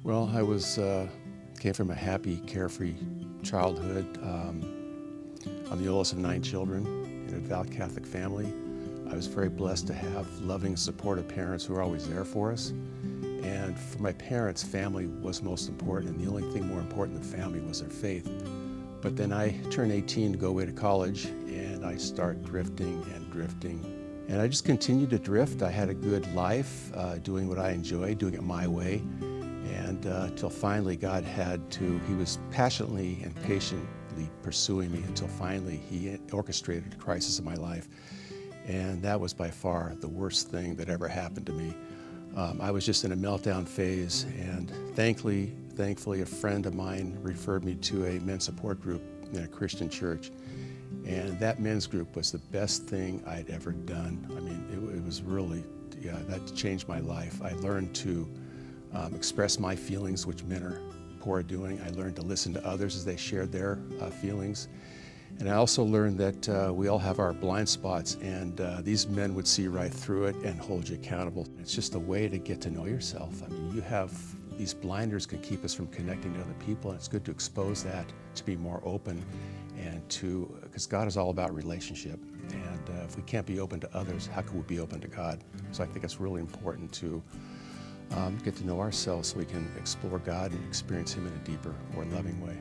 Well, came from a happy, carefree childhood. I'm the oldest of 9 children in a devout Catholic family. I was very blessed to have loving, supportive parents who were always there for us. And for my parents, family was most important, and the only thing more important than family was their faith. But then I turned 18 to go away to college, and I started drifting and drifting. And I just continued to drift. I had a good life, doing what I enjoyed, doing it my way. And till finally he was passionately and patiently pursuing me until finally he orchestrated a crisis in my life. And that was by far the worst thing that ever happened to me. I was just in a meltdown phase, and thankfully a friend of mine referred me to a men's support group in a Christian church. And that men's group was the best thing I'd ever done. I mean, it was really, that changed my life. I learned to express my feelings, which men are poor at doing. I learned to listen to others as they shared their feelings. And I also learned that we all have our blind spots, and these men would see right through it and hold you accountable. It's just a way to get to know yourself. I mean, these blinders can keep us from connecting to other people, and it's good to expose that, to be more open, and because God is all about relationship. And if we can't be open to others, how can we be open to God? So I think it's really important to get to know ourselves so we can explore God and experience Him in a deeper, more loving way.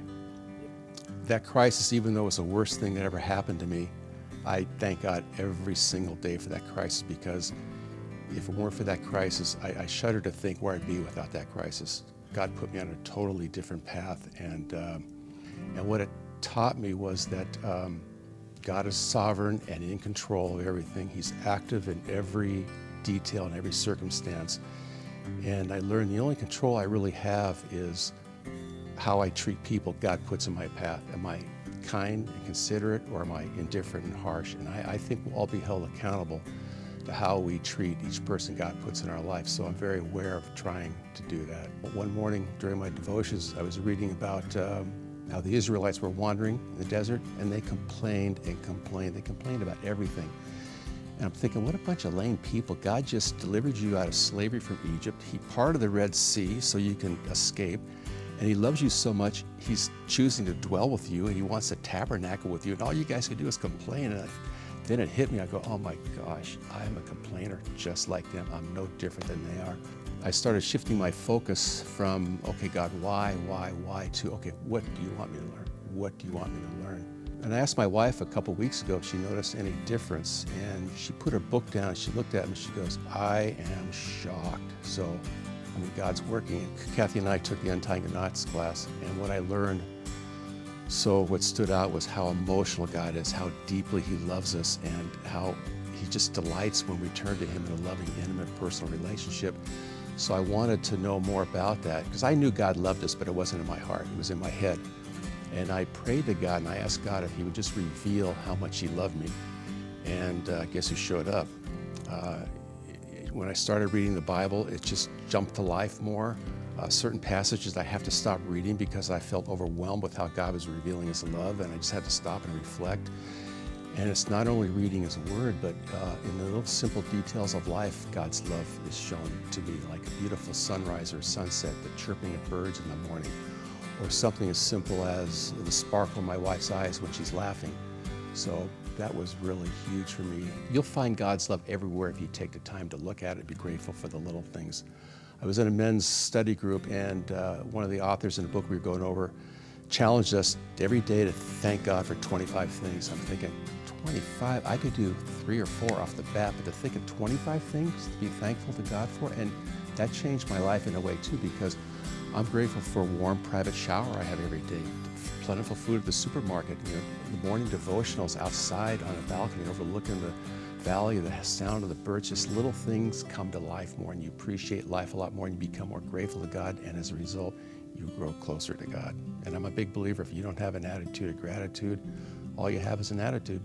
That crisis, even though it was the worst thing that ever happened to me, I thank God every single day for that crisis, because if it weren't for that crisis, I shudder to think where I'd be without that crisis. God put me on a totally different path, and what it taught me was that God is sovereign and in control of everything. He's active in every detail and every circumstance. And I learned the only control I really have is how I treat people God puts in my path. Am I kind and considerate, or am I indifferent and harsh? And I think we'll all be held accountable to how we treat each person God puts in our life. So I'm very aware of trying to do that. One morning during my devotions, I was reading about how the Israelites were wandering in the desert, and they complained and complained. They complained about everything. And I'm thinking, what a bunch of lame people. God just delivered you out of slavery from Egypt. He parted the Red Sea so you can escape. And He loves you so much, He's choosing to dwell with you, and He wants to tabernacle with you. And all you guys can do is complain. And then it hit me. I go, oh my gosh, I am a complainer just like them. I'm no different than they are. I started shifting my focus from, okay, God, why, to, okay, what do you want me to learn? What do you want me to learn? And I asked my wife a couple weeks ago if she noticed any difference, and she put her book down, she looked at me, she goes, I am shocked. So, I mean, God's working. Kathy and I took the Untying the Knots class, and what I learned, what stood out was how emotional God is, how deeply He loves us, and how He just delights when we turn to Him in a loving, intimate, personal relationship. So I wanted to know more about that, because I knew God loved us, but it wasn't in my heart, it was in my head. And I prayed to God, and I asked God if He would just reveal how much He loved me. And guess who showed up? When I started reading the Bible, it just jumped to life more. Certain passages I have to stop reading because I felt overwhelmed with how God was revealing His love, and I just had to stop and reflect. And it's not only reading His Word, but in the little simple details of life, God's love is shown to me, like a beautiful sunrise or sunset, the chirping of birds in the morning, or something as simple as the sparkle in my wife's eyes when she's laughing. So that was really huge for me. You'll find God's love everywhere if you take the time to look at it and be grateful for the little things. I was in a men's study group, and one of the authors in the book we were going over challenged us every day to thank God for 25 things. I'm thinking, 25? I could do 3 or 4 off the bat, but to think of 25 things to be thankful to God for, and that changed my life in a way too, because I'm grateful for a warm private shower I have every day, plentiful food at the supermarket, the morning devotionals outside on a balcony overlooking the valley, the sound of the birds. Just little things come to life more, and you appreciate life a lot more, and you become more grateful to God, and as a result, you grow closer to God. And I'm a big believer, if you don't have an attitude of gratitude, all you have is an attitude.